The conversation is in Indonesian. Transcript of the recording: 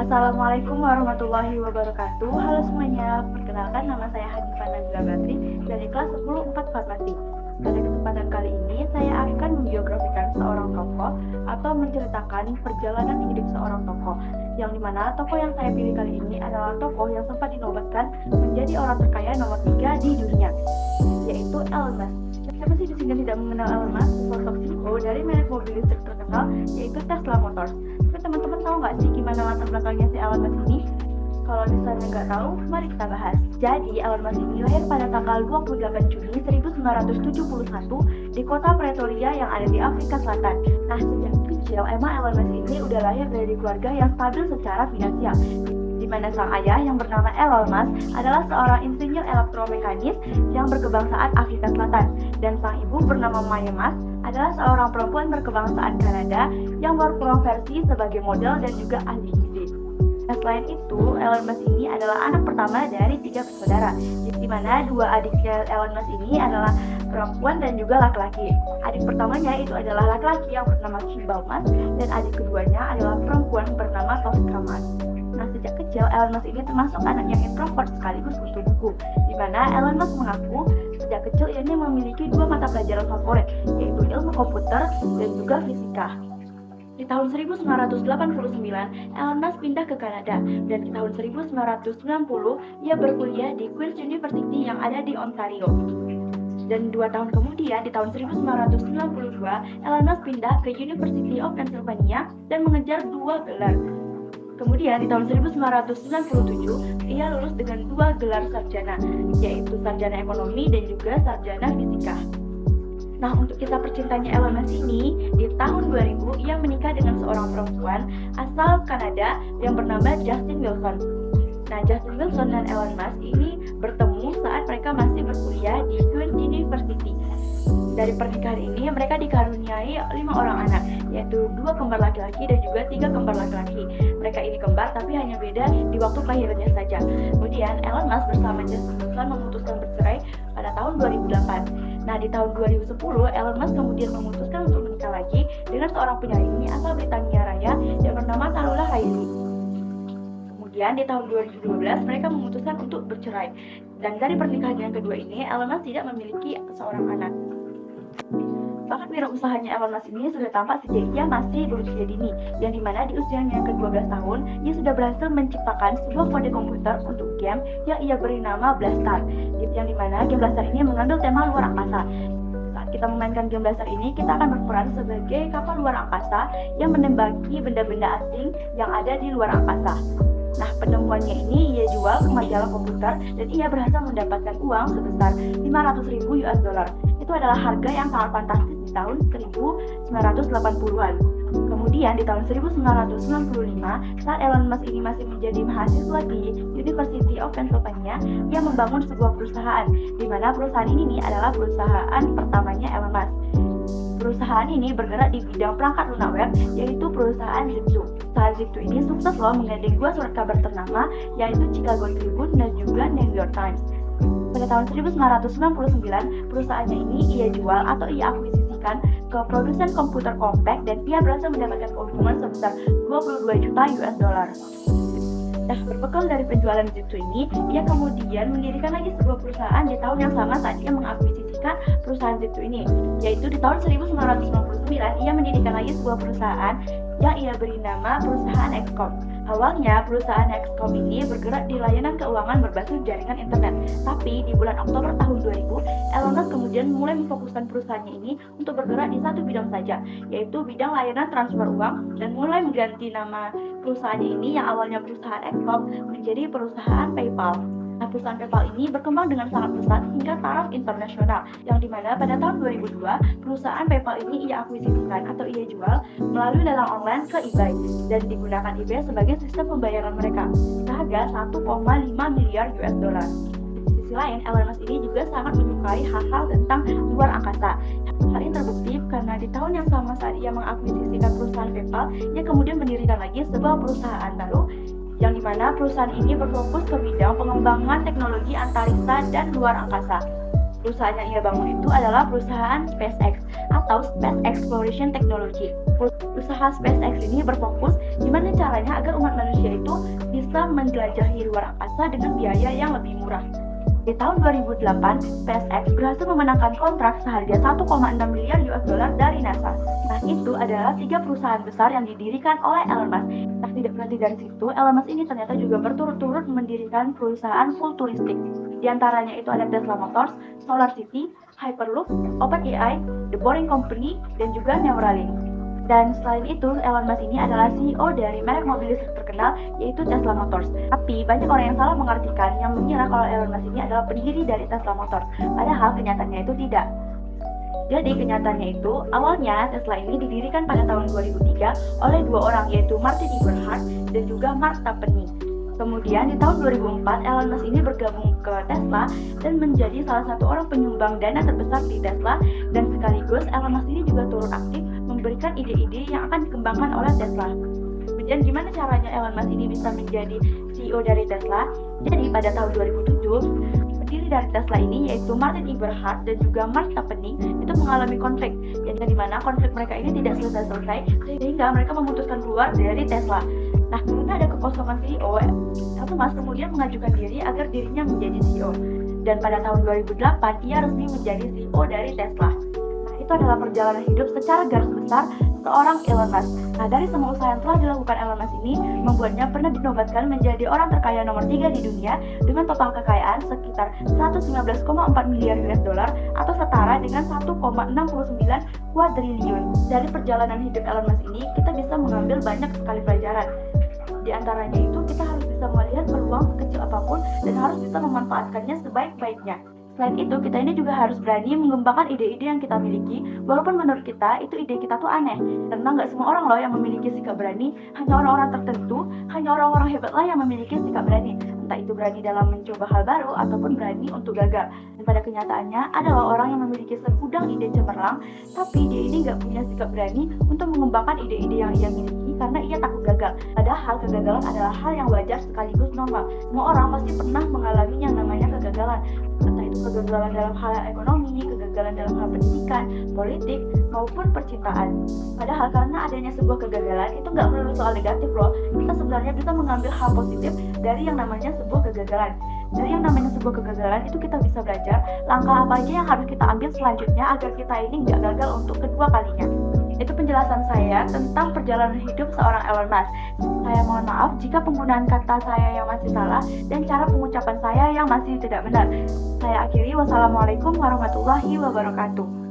Assalamualaikum warahmatullahi wabarakatuh. Halo semuanya, perkenalkan nama saya Hanifah Nabila Batri dari kelas 10 4 Farmasi. Pada kesempatan kali ini, saya akan membiografikan seorang tokoh atau menceritakan perjalanan hidup seorang tokoh. Yang dimana tokoh yang saya pilih kali ini adalah tokoh yang sempat dinobatkan menjadi orang terkaya nomor 3 di dunia, yaitu Elon Musk. Siapa sih di sini tidak mengenal Elon Musk, sosok CEO dari merek mobil listrik terkenal, yaitu Tesla Motors. Tapi teman-teman tahu nggak sih gimana latar belakangnya si Elon Musk ini? Kalau misalnya nggak tahu, mari kita bahas. Jadi, Elon Musk ini lahir pada tanggal 28 Juni 1971 di kota Pretoria yang ada di Afrika Selatan. Nah, sejak kecil, emang Elon Musk ini udah lahir dari keluarga yang stabil secara finansial, di mana sang ayah yang bernama Elon Musk adalah seorang insinyur elektromekanis yang berkebangsaan Afrika Selatan, dan sang ibu bernama Maya Musk adalah seorang perempuan berkebangsaan Kanada yang berprofesi sebagai model dan juga ahli gizi. Nah, selain itu, Elon Musk ini adalah anak pertama dari 3 bersaudara, di mana 2 adiknya Elon Musk ini adalah perempuan dan juga laki-laki. Adik pertamanya itu adalah laki-laki yang bernama Kimball Musk, dan adik keduanya adalah perempuan bernama Tosca Musk. Nah, sejak kecil Elon Musk ini termasuk anak yang introvert sekaligus kutu buku, di mana Elon Musk mengaku sejak kecil ia memiliki 2 mata pelajaran favorit, yaitu ilmu komputer dan juga fisika. Di tahun 1989, Elon Musk pindah ke Kanada, dan di tahun 1990 ia berkuliah di Queen's University yang ada di Ontario. Dan 2 tahun kemudian, di tahun 1992, Elon Musk pindah ke University of Pennsylvania dan mengejar 2 gelar. Kemudian di tahun 1997, ia lulus dengan 2 gelar sarjana, yaitu sarjana ekonomi dan juga sarjana fisika. Nah, untuk kisah percintaannya Elon Musk ini, di tahun 2000 ia menikah dengan seorang perempuan asal Kanada yang bernama Justin Wilson. Nah, Justin Wilson dan Elon Musk ini bertemu saat mereka masih berkuliah di Queen's University. Dari pernikahan ini mereka dikaruniai 5 orang anak, yaitu 2 kembar laki-laki dan juga 3 kembar laki-laki. Mereka ini kembar tapi hanya beda di waktu kelahirannya saja. Kemudian Elon Musk bersama Justin Wilson memutuskan bercerai pada tahun 2008. Nah, di tahun 2010 Elon Musk kemudian memutuskan untuk menikah lagi dengan seorang penyanyi asal Britania Raya yang bernama Tallulah Riley. Kemudian di tahun 2012 mereka memutuskan untuk bercerai. Dan dari pernikahan yang kedua ini Elon Musk tidak memiliki seorang anak. Bakat wirausahanya Elon Musk ini sudah tampak sejak ia masih berusia dini, yang dimana di usianya yang ke-12 tahun ia sudah berhasil menciptakan sebuah kode komputer untuk game yang ia beri nama Blaster, yang dimana game Blaster ini mengambil tema luar angkasa. Saat kita memainkan game Blaster ini, kita akan berperan sebagai kapal luar angkasa yang menembaki benda-benda asing yang ada di luar angkasa. Nah, penemuannya ini ia jual ke majalah komputer dan ia berhasil mendapatkan uang sebesar 500.000 US dollar. Itu adalah harga yang sangat fantastis di tahun 1980-an. Kemudian di tahun 1995, saat Elon Musk ini masih menjadi mahasiswa di University of Pennsylvania, ia membangun sebuah perusahaan, di mana perusahaan ini adalah perusahaan pertamanya Elon Musk. Perusahaan ini bergerak di bidang perangkat lunak web, yaitu perusahaan Zip2. Perusahaan Zip2 ini sukses loh menggandeng 2 surat kabar ternama, yaitu Chicago Tribune dan juga New York Times. Pada tahun 1999, perusahaannya ini ia jual atau ia akuisisikan ke produsen komputer compact dan ia berhasil mendapatkan keuntungan sebesar 22 juta US dollar. Nah, berbekal dari penjualan Zip2 ini, ia kemudian mendirikan lagi sebuah perusahaan di tahun yang sama saat ia mengakuisisikan perusahaan Zip2 ini, yaitu di tahun 1999 ia mendirikan lagi sebuah perusahaan yang ia beri nama perusahaan XCOM. Awalnya, perusahaan XCOM ini bergerak di layanan keuangan berbasis jaringan internet. Tapi, di bulan Oktober tahun 2000, Elon Musk kemudian mulai memfokuskan perusahaannya ini untuk bergerak di satu bidang saja, yaitu bidang layanan transfer uang, dan mulai mengganti nama perusahaannya ini yang awalnya perusahaan XCOM menjadi perusahaan PayPal. Nah, perusahaan PayPal ini berkembang dengan sangat pesat hingga taraf internasional, yang dimana pada tahun 2002, perusahaan PayPal ini ia akuisisikan atau ia jual melalui lelang online ke eBay, dan digunakan eBay sebagai sistem pembayaran mereka, seharga 1,5 miliar US dollar. Di sisi lain, Elon Musk ini juga sangat menyukai hal-hal tentang luar angkasa. Hal ini terbukti karena di tahun yang sama saat ia mengakuisisikan perusahaan PayPal, ia kemudian mendirikan lagi sebuah perusahaan baru, yang dimana perusahaan ini berfokus ke bidang pengembangan teknologi antariksa dan luar angkasa. Perusahaan yang ia bangun itu adalah perusahaan SpaceX atau Space Exploration Technology. Usaha SpaceX ini berfokus gimana caranya agar umat manusia itu bisa menjelajahi luar angkasa dengan biaya yang lebih murah. Di tahun 2008, SpaceX berhasil memenangkan kontrak seharga 1,6 miliar US dollar dari NASA. Nah, itu adalah 3 perusahaan besar yang didirikan oleh Elon Musk. Nah, tidak berhenti dari situ, Elon Musk ini ternyata juga berturut-turut mendirikan perusahaan futuristik. Di antaranya itu ada Tesla Motors, Solar City, Hyperloop, OpenAI, The Boring Company, dan juga Neuralink. Dan selain itu, Elon Musk ini adalah CEO dari merek mobil listrik terkenal, yaitu Tesla Motors. Tapi banyak orang yang salah mengartikan yang mengira kalau Elon Musk ini adalah pendiri dari Tesla Motors. Padahal kenyataannya itu tidak. Jadi kenyataannya itu, awalnya Tesla ini didirikan pada tahun 2003 oleh dua orang, yaitu Martin Eberhard dan juga Mark Tapani. Kemudian di tahun 2004, Elon Musk ini bergabung ke Tesla dan menjadi salah satu orang penyumbang dana terbesar di Tesla, dan sekaligus Elon Musk ini juga turut aktif memberikan ide-ide yang akan dikembangkan oleh Tesla. Kemudian gimana caranya Elon Musk ini bisa menjadi CEO dari Tesla? Jadi pada tahun 2007, pendiri dari Tesla ini yaitu Martin Eberhard dan juga Mark Tapani itu mengalami konflik, yang dimana konflik mereka ini tidak selesai-selesai sehingga mereka memutuskan keluar dari Tesla. Nah, karena ada kekosongan CEO, Elon Musk kemudian mengajukan diri agar dirinya menjadi CEO. Dan pada tahun 2008, ia resmi menjadi CEO dari Tesla. Nah, itu adalah perjalanan hidup secara garis besar seorang Elon Musk. Nah, dari semua usaha yang telah dilakukan Elon Musk ini, membuatnya pernah dinobatkan menjadi orang terkaya nomor 3 di dunia dengan total kekayaan sekitar 119,4 miliar US dollar atau setara dengan 1,69 kuadriliun. Dari perjalanan hidup Elon Musk ini, kita bisa mengambil banyak sekali pelajaran. Di antaranya itu, kita harus bisa melihat peluang sekecil apapun dan harus bisa memanfaatkannya sebaik-baiknya. Selain itu, kita ini juga harus berani mengembangkan ide-ide yang kita miliki, walaupun menurut kita itu ide kita tuh aneh. Karena nggak semua orang loh yang memiliki sikap berani, hanya orang-orang tertentu, hanya orang-orang hebat lah yang memiliki sikap berani. Entah itu berani dalam mencoba hal baru ataupun berani untuk gagal. Dan pada kenyataannya adalah orang yang memiliki segudang ide cemerlang, tapi dia ini nggak punya sikap berani untuk mengembangkan ide-ide yang ia miliki karena ia takut gagal. Padahal kegagalan adalah hal yang wajar sekaligus normal. Semua orang pasti pernah mengalami yang namanya kegagalan. Entah itu kegagalan dalam hal ekonomi, kegagalan dalam hal pendidikan, politik, maupun percintaan. Padahal karena adanya sebuah kegagalan itu nggak melulu soal negatif loh. Kita sebenarnya bisa mengambil hal positif dari yang namanya sebuah kegagalan. Dari yang namanya sebuah kegagalan itu kita bisa belajar langkah apa aja yang harus kita ambil selanjutnya agar kita ini nggak gagal untuk kedua kalinya. Itu penjelasan saya tentang perjalanan hidup seorang Elon Musk. Saya mohon maaf jika penggunaan kata saya yang masih salah dan cara pengucapan saya yang masih tidak benar. Saya akhiri, wassalamualaikum warahmatullahi wabarakatuh.